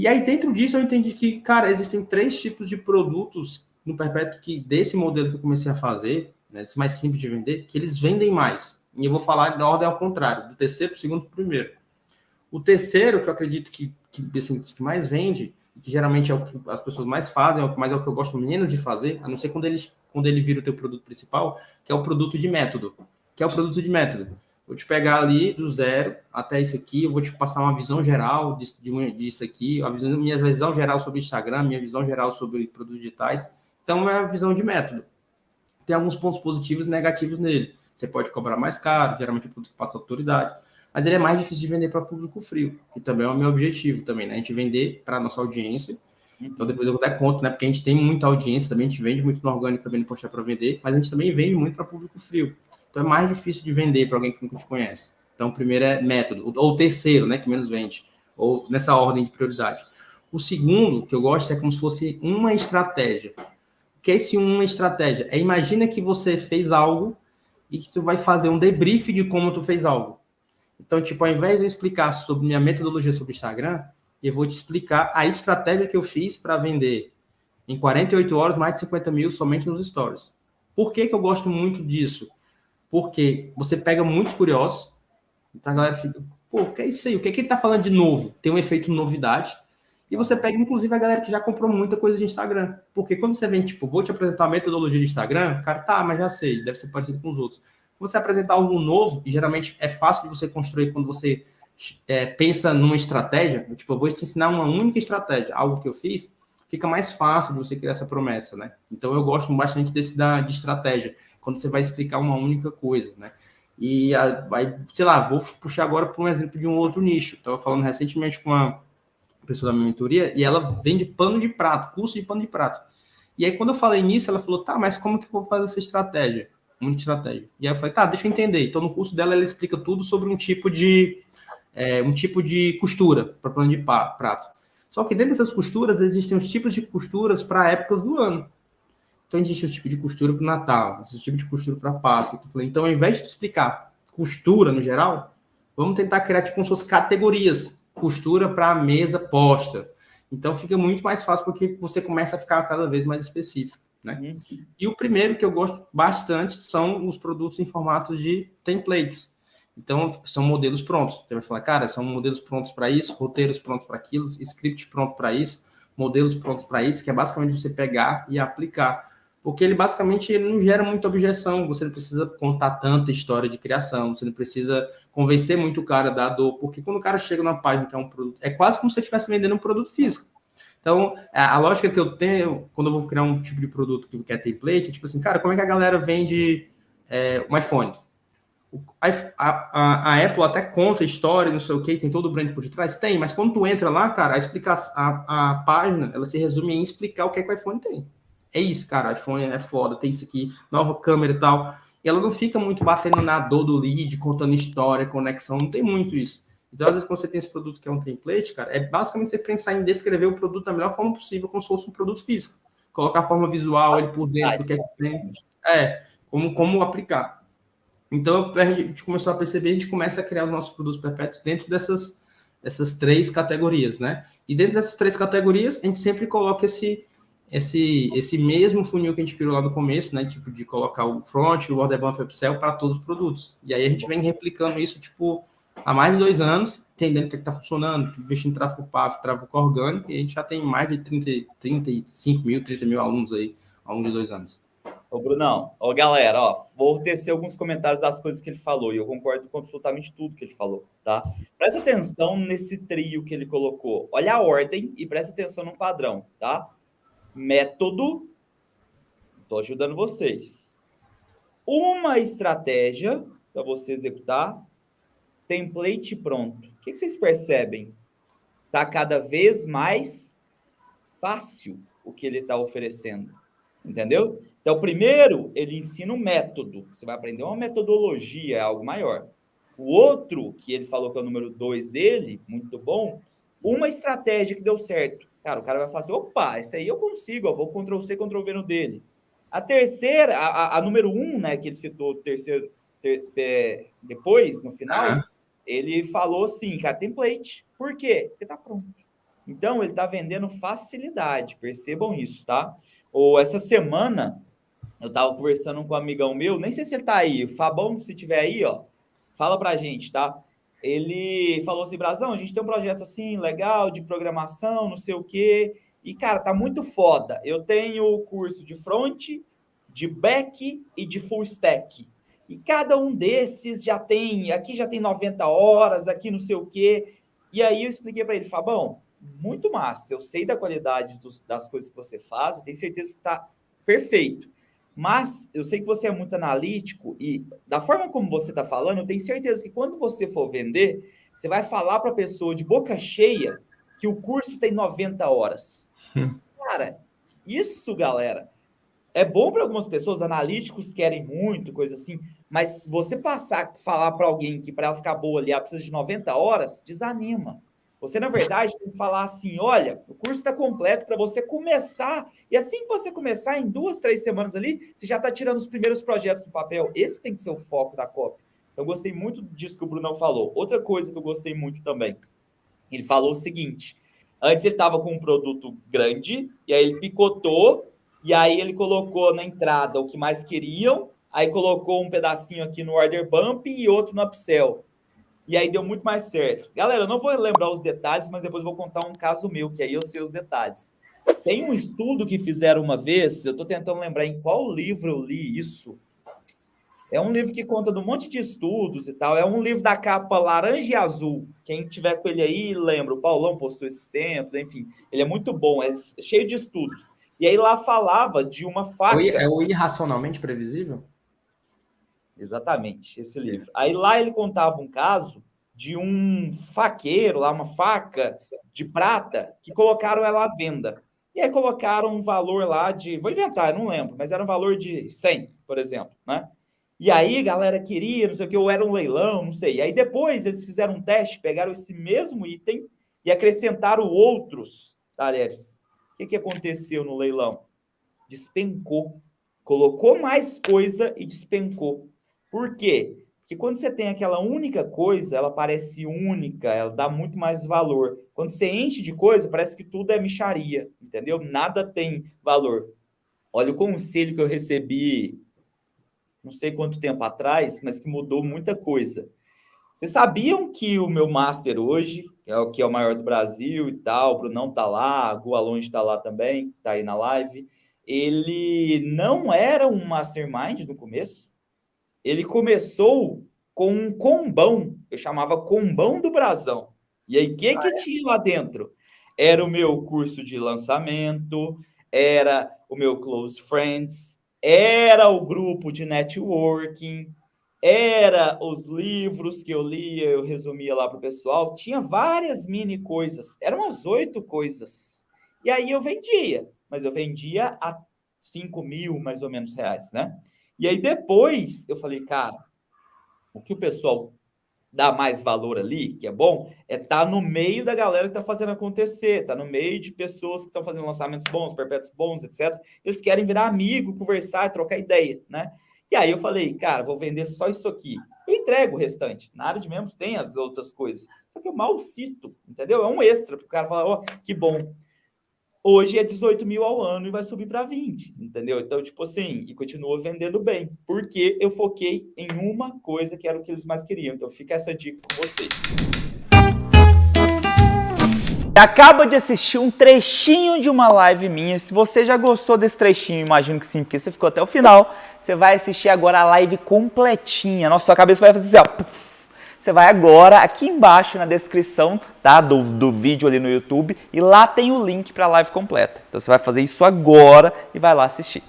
E aí, dentro disso, eu entendi que, cara, existem 3 tipos de produtos no Perpétuo que, desse modelo que eu comecei a fazer, né, desse mais simples de vender, que eles vendem mais. E eu vou falar da ordem ao contrário, do terceiro para o segundo para o primeiro. O terceiro, que eu acredito assim, que mais vende, que geralmente é o que as pessoas mais fazem, mas é o que eu gosto menos de fazer, a não ser quando ele vira o teu produto principal, que é o produto de método. Que é o produto de método. Vou te pegar ali do zero até isso aqui, eu vou te passar uma visão geral disso aqui, minha visão geral sobre Instagram, minha visão geral sobre produtos digitais. Então, é a visão de método. Tem alguns pontos positivos e negativos nele. Você pode cobrar mais caro, geralmente o produto passa autoridade, mas ele é mais difícil de vender para público frio, que também é o meu objetivo também, né? A gente vender para a nossa audiência. Então, depois eu até conto, né? Porque a gente tem muita audiência também, a gente vende muito no orgânico também no postar para vender, mas a gente também vende muito para público frio. Então, é mais difícil de vender para alguém que nunca te conhece. Então, o primeiro é método, ou o terceiro, né? Que menos vende, ou nessa ordem de prioridade. O segundo, que eu gosto, é como se fosse uma estratégia. O que é esse uma estratégia? Imagina que você fez algo e que tu vai fazer um debrief de como tu fez algo. Então, tipo, ao invés de eu explicar sobre minha metodologia sobre Instagram, eu vou te explicar a estratégia que eu fiz para vender em 48 horas mais de 50 mil somente nos stories. Por que eu gosto muito disso? Porque você pega muitos curiosos, então a galera fica, pô, o que é isso aí? O que é que ele tá falando de novo? Tem um efeito novidade. E você pega, inclusive, a galera que já comprou muita coisa de Instagram. Porque quando você vem, tipo, vou te apresentar a metodologia de Instagram, o cara, tá, mas já sei, deve ser parecido com os outros. Quando você apresentar algo novo, e geralmente é fácil de você construir quando você pensa numa estratégia, tipo, eu vou te ensinar uma única estratégia, algo que eu fiz, fica mais fácil de você criar essa promessa, né? Então, eu gosto bastante de estratégia, quando você vai explicar uma única coisa, né? E vai, sei lá, vou puxar agora para um exemplo de um outro nicho. Estava falando recentemente com uma pessoa da minha mentoria e ela vende pano de prato, curso de pano de prato. E aí, quando eu falei nisso, ela falou, tá, mas como que eu vou fazer essa estratégia? Muita estratégia. E aí eu falei, tá, deixa eu entender. Então, no curso dela, ela explica tudo sobre um tipo de costura para pano de prato. Só que dentro dessas costuras, existem os tipos de costuras para épocas do ano. Então, existe o tipo de costura para o Natal, existe o tipo de costura para Páscoa. Eu falei, então, ao invés de explicar costura no geral, vamos tentar criar tipo como se fossem categorias. Costura para mesa posta. Então, fica muito mais fácil porque você começa a ficar cada vez mais específico, né? E o primeiro que eu gosto bastante são os produtos em formatos de templates. Então, são modelos prontos. Você vai falar, cara, são modelos prontos para isso, roteiros prontos para aquilo, script pronto para isso, modelos prontos para isso, que é basicamente você pegar e aplicar. Porque ele basicamente ele não gera muita objeção, você não precisa contar tanta história de criação, você não precisa convencer muito o cara da dor, porque quando o cara chega numa página que é um produto, é quase como se você estivesse vendendo um produto físico. Então, a lógica que eu tenho, quando eu vou criar um tipo de produto que é template, é tipo assim, cara, como é que a galera vende um iPhone? A Apple até conta história, não sei o que, tem todo o brand por detrás? Tem, mas quando tu entra lá, cara, a página, ela se resume em explicar o que é que o iPhone tem. É isso, cara, o iPhone é foda, tem isso aqui, nova câmera e tal. E ela não fica muito batendo na dor do lead, contando história, conexão, não tem muito isso. Então, às vezes, quando você tem esse produto que é um template, cara, é basicamente você pensar em descrever o produto da melhor forma possível, como se fosse um produto físico. Colocar a forma visual, ele por dentro, o que é que tem. Como aplicar. Então, a gente começou a perceber, a gente começa a criar os nossos produtos perpétuos dentro dessas 3 categorias, né? E dentro dessas 3 categorias, a gente sempre coloca esse mesmo funil que a gente criou lá no começo, né? Tipo, de colocar o front, o order bump upsell para todos os produtos. E aí a gente vem replicando isso, tipo, há mais de 2 anos, entendendo o que está funcionando, investindo em tráfego pago, tráfego orgânico, e a gente já tem mais de 35 mil, 30 mil alunos aí, ao longo de 2 anos. Ô, Brunão, ó, galera, ó, vou tecer alguns comentários das coisas que ele falou, e eu concordo com absolutamente tudo que ele falou, tá? Presta atenção nesse trio que ele colocou. Olha a ordem e presta atenção no padrão, tá? Método, tô ajudando vocês. Uma estratégia para você executar, template pronto. O que vocês percebem? Está cada vez mais fácil o que ele está oferecendo, entendeu? Então, primeiro, ele ensina um método. Você vai aprender uma metodologia, é algo maior. O outro, que ele falou que é o número 2 dele, muito bom, uma estratégia que deu certo. Cara, o cara vai falar assim, opa, esse aí eu consigo, eu vou Ctrl+C, Ctrl+V no dele. A terceira, a número 1, né, que ele citou, terceiro, depois, no final, ele falou assim, cara, template. Por quê? Porque tá pronto. Então, ele está vendendo facilidade, percebam isso, tá? Ou essa semana, eu estava conversando com um amigão meu, nem sei se ele está aí, o Fabão, se tiver aí, ó, fala pra gente, tá? Ele falou assim, Brazão, a gente tem um projeto assim, legal, de programação, não sei o quê, e, cara, tá muito foda. Eu tenho o curso de front, de back e de full stack. E cada um desses aqui já tem 90 horas, aqui não sei o quê. E aí eu expliquei para ele, Fabão, muito massa, eu sei da qualidade das coisas que você faz, eu tenho certeza que está perfeito. Mas eu sei que você é muito analítico e da forma como você está falando, eu tenho certeza que quando você for vender, você vai falar para a pessoa de boca cheia que o curso tem 90 horas. Cara, isso, galera, é bom para algumas pessoas, analíticos querem muito, coisa assim, mas se você falar para alguém que para ela ficar boa ali, ela precisa de 90 horas, desanima. Você, na verdade, tem que falar assim, olha, o curso está completo para você começar, e assim que você começar, em 2, 3 semanas ali, você já está tirando os primeiros projetos do papel. Esse tem que ser o foco da cópia. Então, eu gostei muito disso que o Brunão falou. Outra coisa que eu gostei muito também, ele falou o seguinte, antes ele estava com um produto grande, e aí ele picotou, e aí ele colocou na entrada o que mais queriam, aí colocou um pedacinho aqui no order bump e outro no upsell. E aí deu muito mais certo. Galera, eu não vou lembrar os detalhes, mas depois eu vou contar um caso meu, que aí eu sei os detalhes. Tem um estudo que fizeram uma vez, eu estou tentando lembrar em qual livro eu li isso. É um livro que conta de um monte de estudos e tal. É um livro da capa laranja e azul. Quem tiver com ele aí, lembra. O Paulão postou esses tempos, enfim. Ele é muito bom, é cheio de estudos. E aí lá falava de uma faca. É o Irracionalmente Previsível? Exatamente, esse livro. Aí lá ele contava um caso de um faqueiro, lá uma faca de prata, que colocaram ela à venda. E aí colocaram um valor lá de, vou inventar, não lembro, mas era um valor de 100, por exemplo, né? E aí a galera queria, não sei o que, ou era um leilão, não sei. E aí depois eles fizeram um teste, pegaram esse mesmo item e acrescentaram outros, talheres. O que aconteceu no leilão? Despencou. Colocou mais coisa e despencou. Por quê? Porque quando você tem aquela única coisa, ela parece única, ela dá muito mais valor. Quando você enche de coisa, parece que tudo é mixaria, entendeu? Nada tem valor. Olha o conselho que eu recebi, não sei quanto tempo atrás, mas que mudou muita coisa. Vocês sabiam que o meu master hoje, que é o maior do Brasil e tal, o Brunão tá lá, a Gu Alonge tá lá também, tá aí na live, ele não era um mastermind no começo? Ele começou com um combão, eu chamava Combão do Brasão. E aí, o que tinha lá dentro? Era o meu curso de lançamento, era o meu Close Friends, era o grupo de networking, era os livros que eu lia, eu resumia lá para o pessoal. Tinha várias mini coisas, eram umas 8 coisas. E aí eu vendia, mas eu vendia a 5 mil, mais ou menos, reais, né? E aí depois eu falei, cara, o que o pessoal dá mais valor ali, que é bom, é estar no meio da galera que está fazendo acontecer, tá no meio de pessoas que estão fazendo lançamentos bons, perpétuos bons, etc. Eles querem virar amigo, conversar, trocar ideia, né? E aí eu falei, cara, vou vender só isso aqui. Eu entrego o restante. Na área de membros tem as outras coisas. Só que eu mal cito, entendeu? É um extra para o cara falar, ó, que bom. Hoje é 18 mil ao ano e vai subir para 20, entendeu? Então, tipo assim, e continua vendendo bem, porque eu foquei em uma coisa que era o que eles mais queriam. Então, fica essa dica com vocês. Acaba de assistir um trechinho de uma live minha. Se você já gostou desse trechinho, imagino que sim, porque você ficou até o final, você vai assistir agora a live completinha. Nossa, sua cabeça vai fazer assim, ó, puff. Você vai agora aqui embaixo na descrição, tá, do vídeo ali no YouTube, e lá tem o link para a live completa. Então você vai fazer isso agora e vai lá assistir.